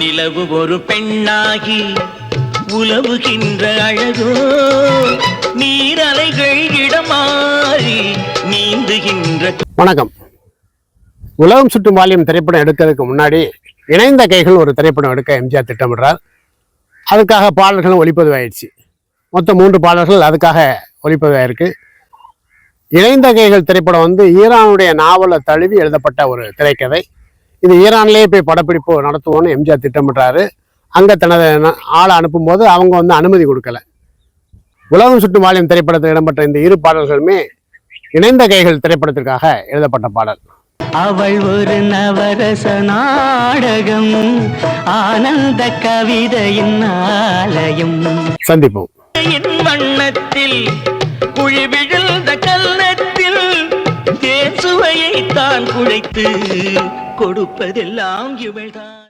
நிலவு ஒரு பெண்ணாகி உலவுகின்ற அழகோ, நீரலைகள் இடமாறி நீந்துகின்ற. வணக்கம். உலகம் சுற்றும் வாலியம் திரைப்படம் எடுக்கிறதுக்கு முன்னாடி இணைந்த கைகள் ஒரு திரைப்படம் எடுக்க எம்ஜிஆர் திட்டமிடுறார். அதுக்காக பாடல்களும் ஒளிப்பதிவாயிடுச்சு. மொத்தம் 3 பாடல்கள் அதுக்காக ஒளிப்பதிவாயிருக்கு. இணைந்த கைகள் திரைப்படம் ஈரானுடைய நாவலை தழுவி எழுதப்பட்ட ஒரு திரைக்கதை. இது ஈரான்லேயே போய் படப்பிடிப்பு நடத்துவோன்னு எம்ஜிஆர் திட்டமிடுறாரு. அங்கே தனது ஆளை அனுப்பும்போது அவங்க அனுமதி கொடுக்கல. உலகம் சுற்றும் வாலியம் திரைப்படத்தில் இடம்பெற்ற இந்த 2 பாடல்களுமே இணைந்த கைகள் திரைப்படத்திற்காக எழுதப்பட்ட பாடல். அவள் ஒரு நவரச நாடகம், ஆனந்த கவிதையின் ஆலயம். சந்திப்போம். என் வண்ணத்தில் குழி விழுந்த கல்லத்தில் தேன் சுவையை தான் குழைத்து கொடுப்பதெல்லாம் இவள்தான்.